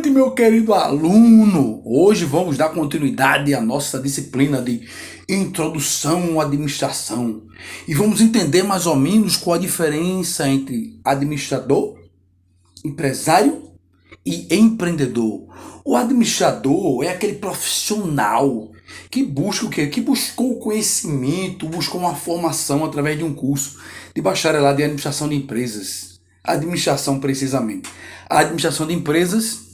noite, meu querido aluno! Hoje vamos dar continuidade à nossa disciplina de Introdução à Administração e vamos entender mais ou menos qual a diferença entre administrador, empresário e empreendedor. O administrador é aquele profissional que busca o quê? Que buscou conhecimento, buscou uma formação através de um curso de bacharelado em administração de empresas. Administração, precisamente. A administração de empresas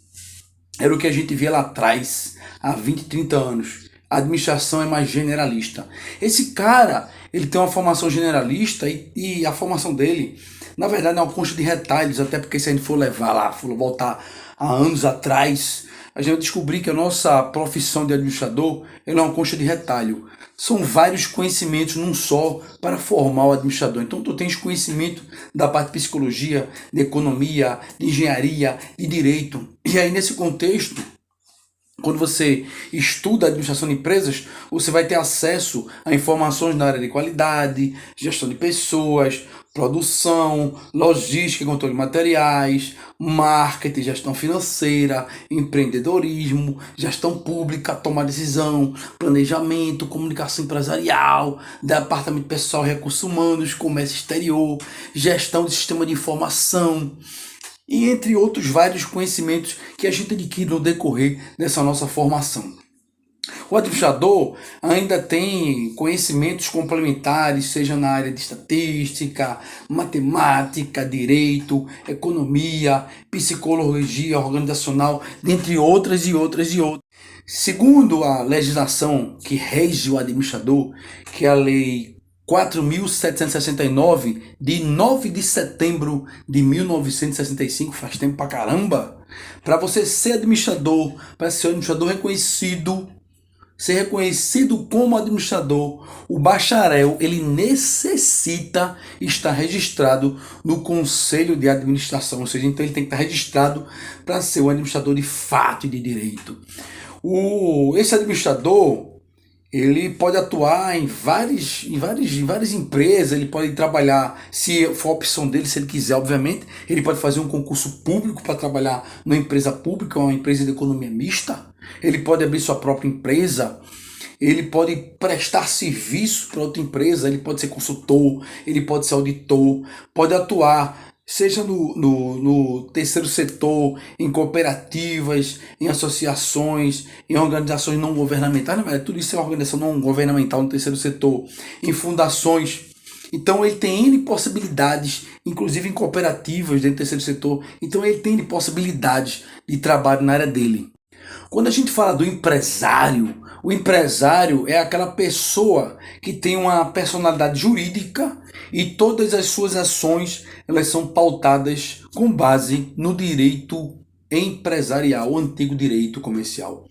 era o que a gente via lá atrás, há 20, 30 anos. A administração é mais generalista. Esse cara, ele tem uma formação generalista e a formação dele, na verdade, é uma concha de retalhos, até porque se a gente for levar lá, for voltar há anos atrás, a gente vai descobrir que a nossa profissão de administrador é uma concha de retalho. São vários conhecimentos num só para formar o administrador. Então tu tens conhecimento da parte de psicologia, de economia, de engenharia, de direito. E aí nesse contexto, quando você estuda a administração de empresas, você vai ter acesso a informações na área de qualidade, gestão de pessoas, produção, logística e controle de materiais, marketing, gestão financeira, empreendedorismo, gestão pública, tomar decisão, planejamento, comunicação empresarial, departamento pessoal e recursos humanos, comércio exterior, gestão de sistema de informação, e entre outros vários conhecimentos que a gente adquire no decorrer dessa nossa formação. O administrador ainda tem conhecimentos complementares, seja na área de estatística, matemática, direito, economia, psicologia organizacional, dentre outras e outras e outras. Segundo a legislação que rege o administrador, que é a Lei 4.769, de 9 de setembro de 1965, faz tempo pra caramba, para você ser administrador, para ser um administrador reconhecido, ser reconhecido como administrador, o bacharel ele necessita estar registrado no Conselho de Administração, ou seja, então ele tem que estar registrado para ser um administrador de fato e de direito. Esse administrador ele pode atuar em várias empresas, ele pode trabalhar, se for a opção dele, se ele quiser, obviamente, ele pode fazer um concurso público para trabalhar numa empresa pública, uma empresa de economia mista, ele pode abrir sua própria empresa, ele pode prestar serviço para outra empresa, ele pode ser consultor, ele pode ser auditor, pode atuar seja no terceiro setor, em cooperativas, em associações, em organizações não governamentais, tudo isso é organização não governamental no terceiro setor, em fundações. Então ele tem N possibilidades, inclusive em cooperativas dentro do terceiro setor, então ele tem N possibilidades de trabalho na área dele. Quando a gente fala do empresário, o empresário é aquela pessoa que tem uma personalidade jurídica e todas as suas ações elas são pautadas com base no direito empresarial, o antigo direito comercial.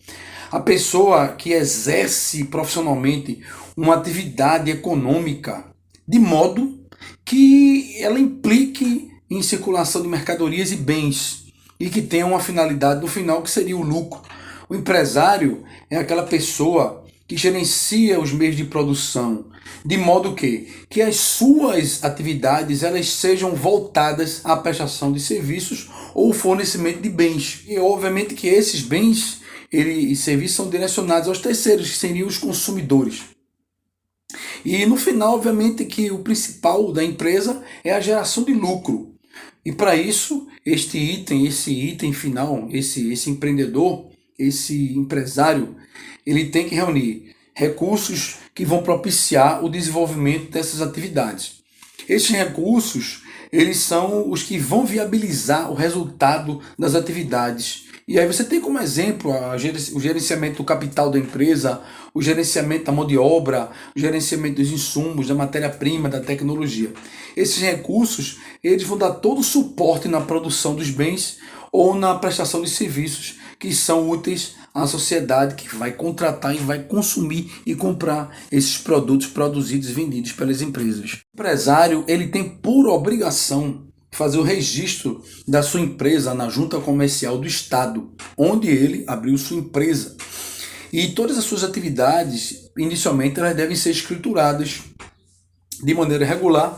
A pessoa que exerce profissionalmente uma atividade econômica de modo que ela implique em circulação de mercadorias e bens e que tenha uma finalidade no final que seria o lucro. O empresário é aquela pessoa que gerencia os meios de produção, de modo que as suas atividades elas sejam voltadas à prestação de serviços ou fornecimento de bens. E obviamente que esses bens e serviços são direcionados aos terceiros, que seriam os consumidores. E no final, obviamente que o principal da empresa é a geração de lucro. E para isso, esse item final, esse empreendedor, esse empresário, ele tem que reunir recursos que vão propiciar o desenvolvimento dessas atividades. Esses recursos, eles são os que vão viabilizar o resultado das atividades. E aí você tem como exemplo o gerenciamento do capital da empresa, o gerenciamento da mão de obra, o gerenciamento dos insumos, da matéria-prima, da tecnologia. Esses recursos, eles vão dar todo o suporte na produção dos bens ou na prestação de serviços que são úteis à sociedade que vai contratar e vai consumir e comprar esses produtos produzidos e vendidos pelas empresas. O empresário ele tem por obrigação fazer o registro da sua empresa na junta comercial do estado, onde ele abriu sua empresa. E todas as suas atividades, inicialmente, elas devem ser escrituradas de maneira regular,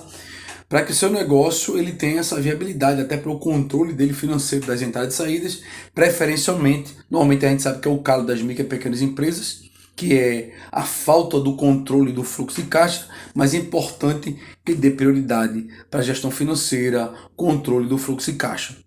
para que o seu negócio ele tenha essa viabilidade, até para o controle dele financeiro das entradas e saídas, preferencialmente. Normalmente a gente sabe que é o calo das micro e pequenas empresas, que é a falta do controle do fluxo de caixa, mas é importante que dê prioridade para a gestão financeira, controle do fluxo de caixa.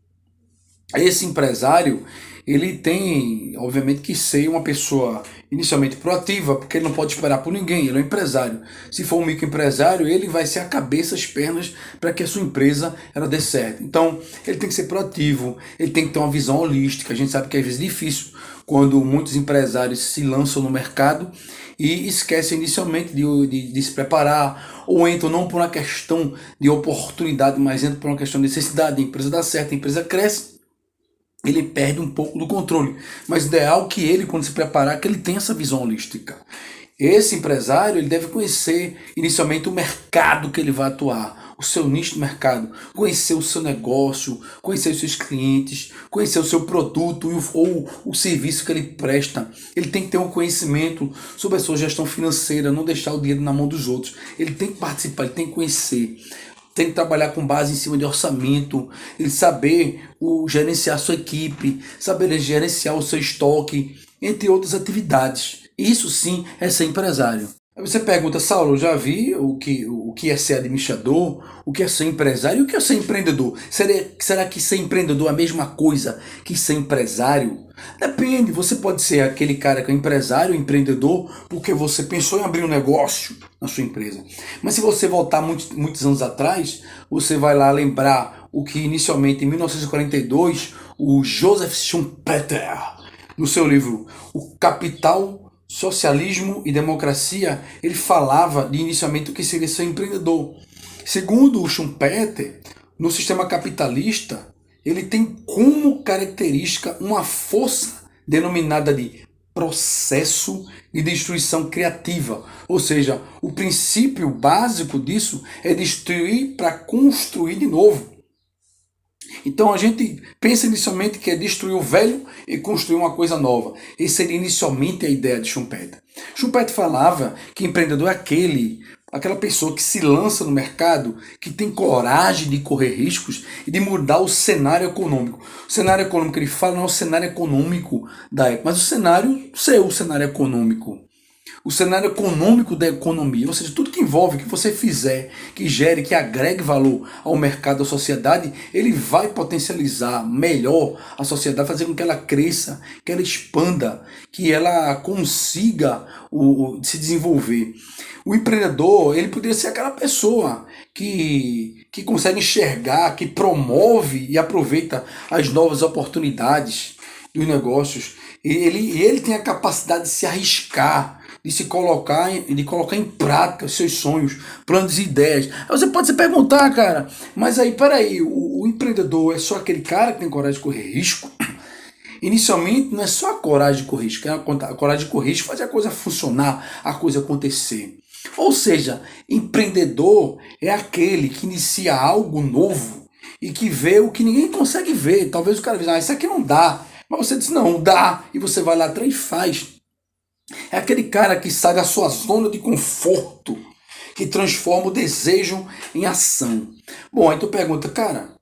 Esse empresário, ele tem, obviamente, que ser uma pessoa inicialmente proativa, porque ele não pode esperar por ninguém, ele é um empresário. Se for um microempresário, ele vai ser a cabeça, as pernas para que a sua empresa ela dê certo. Então, ele tem que ser proativo, ele tem que ter uma visão holística. A gente sabe que às vezes é difícil quando muitos empresários se lançam no mercado e esquecem inicialmente de se preparar, ou entram não por uma questão de oportunidade, mas entram por uma questão de necessidade. A empresa dá certo, a empresa cresce, ele perde um pouco do controle. Mas o ideal é que ele, quando se preparar, que ele tenha essa visão holística. Esse empresário ele deve conhecer inicialmente o mercado que ele vai atuar, o seu nicho de mercado, conhecer o seu negócio, conhecer os seus clientes, conhecer o seu produto ou o serviço que ele presta. Ele tem que ter um conhecimento sobre a sua gestão financeira, não deixar o dinheiro na mão dos outros. Ele tem que participar, ele tem que conhecer. Tem que trabalhar com base em cima de orçamento, ele saber gerenciar a sua equipe, saber gerenciar o seu estoque, entre outras atividades. Isso sim é ser empresário. Aí você pergunta, Saulo, eu já vi o que é ser administrador, o que é ser empresário e o que é ser empreendedor. Será que ser empreendedor é a mesma coisa que ser empresário? Depende, você pode ser aquele cara que é empresário, empreendedor, porque você pensou em abrir um negócio na sua empresa. Mas se você voltar muitos anos atrás, você vai lá lembrar o que inicialmente em 1942, o Joseph Schumpeter, no seu livro O Capital, Socialismo e Democracia, ele falava de inicialmente o que seria ser empreendedor. Segundo o Schumpeter, no sistema capitalista, ele tem como característica uma força denominada de processo de destruição criativa. Ou seja, o princípio básico disso é destruir para construir de novo. Então a gente pensa inicialmente que é destruir o velho e construir uma coisa nova. Essa seria inicialmente a ideia de Schumpeter. Schumpeter falava que empreendedor é aquela pessoa que se lança no mercado, que tem coragem de correr riscos e de mudar o cenário econômico. O cenário econômico que ele fala não é o cenário econômico da época, mas o cenário econômico. O cenário econômico da economia, ou seja, tudo que envolve, que você fizer, que gere, que agregue valor ao mercado, à sociedade, ele vai potencializar melhor a sociedade, fazer com que ela cresça, que ela expanda, que ela consiga se desenvolver. O empreendedor, ele poderia ser aquela pessoa que consegue enxergar, que promove e aproveita as novas oportunidades dos negócios. Ele tem a capacidade de se arriscar, de colocar em prática os seus sonhos, planos e ideias. Aí você pode se perguntar, cara, mas aí, peraí, o empreendedor é só aquele cara que tem coragem de correr risco? Inicialmente não é só a coragem de correr risco, é a coragem de correr risco fazer a coisa funcionar, a coisa acontecer. Ou seja, empreendedor é aquele que inicia algo novo e que vê o que ninguém consegue ver. Talvez o cara diga, isso aqui não dá. Mas você diz, não, dá. E você vai lá atrás e faz. É aquele cara que sai da sua zona de conforto, que transforma o desejo em ação. Bom, aí tu pergunta, cara,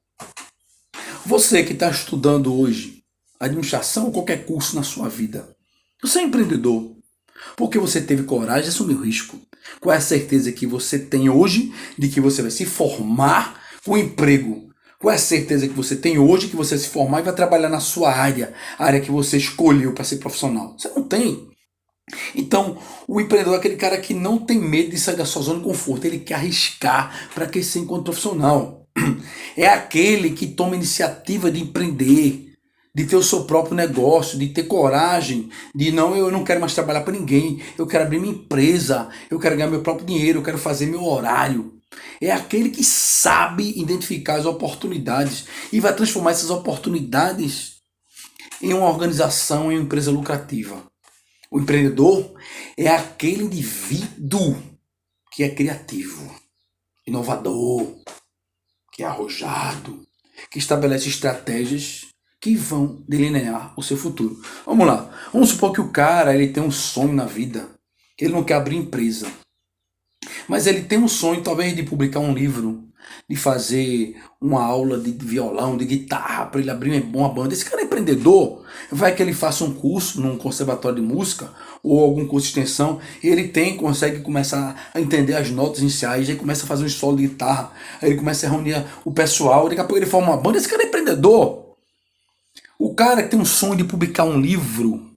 você que está estudando hoje administração ou qualquer curso na sua vida, você é empreendedor porque você teve coragem de assumir o risco. Qual é a certeza que você tem hoje de que você vai se formar com emprego? Qual é a certeza que você tem hoje que você vai se formar e vai trabalhar na sua área, a área que você escolheu para ser profissional? Você não tem. Então, o empreendedor é aquele cara que não tem medo de sair da sua zona de conforto, ele quer arriscar para crescer enquanto profissional. É aquele que toma iniciativa de empreender, de ter o seu próprio negócio, de ter coragem, de eu não quero mais trabalhar para ninguém, eu quero abrir minha empresa, eu quero ganhar meu próprio dinheiro, eu quero fazer meu horário. É aquele que sabe identificar as oportunidades e vai transformar essas oportunidades em uma organização, em uma empresa lucrativa. O empreendedor é aquele indivíduo que é criativo, inovador, que é arrojado, que estabelece estratégias que vão delinear o seu futuro. Vamos lá. Vamos supor que o cara ele tem um sonho na vida. Ele não quer abrir empresa. Mas ele tem um sonho talvez de publicar um livro. de fazer uma aula de violão, de guitarra, para ele abrir uma banda. Esse cara é empreendedor. Vai que ele faça um curso num conservatório de música ou algum curso de extensão, e ele consegue começar a entender as notas iniciais, aí começa a fazer um solo de guitarra, aí ele começa a reunir o pessoal, daqui a pouco ele forma uma banda. Esse cara é empreendedor. O cara que tem um sonho de publicar um livro,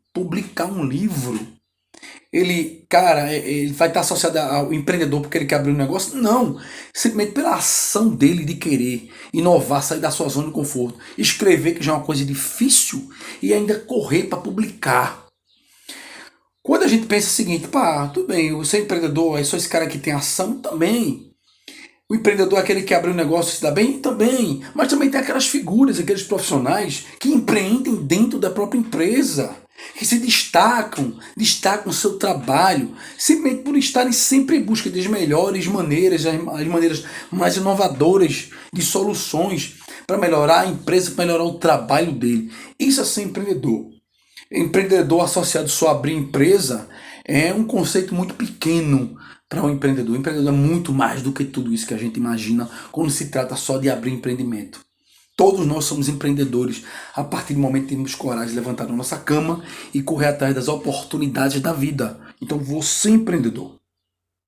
ele, cara, ele vai estar associado ao empreendedor porque ele quer abrir um negócio? Não. Simplesmente pela ação dele de querer inovar, sair da sua zona de conforto, escrever, que já é uma coisa difícil, e ainda correr para publicar. Quando a gente pensa o seguinte, pá, tudo bem, você é empreendedor, é só esse cara que tem ação também. O empreendedor é aquele que abre um negócio e se dá bem? Também. Mas também tem aquelas figuras, aqueles profissionais que empreendem dentro da própria empresa, que se destacam o seu trabalho, simplesmente por estarem sempre em busca das melhores maneiras, as maneiras mais inovadoras de soluções para melhorar a empresa, para melhorar o trabalho dele. Isso é ser empreendedor. Empreendedor associado só a abrir empresa é um conceito muito pequeno para um empreendedor. O empreendedor é muito mais do que tudo isso que a gente imagina quando se trata só de abrir empreendimento. Todos nós somos empreendedores a partir do momento que temos coragem de levantar da nossa cama e correr atrás das oportunidades da vida. Então, você é empreendedor.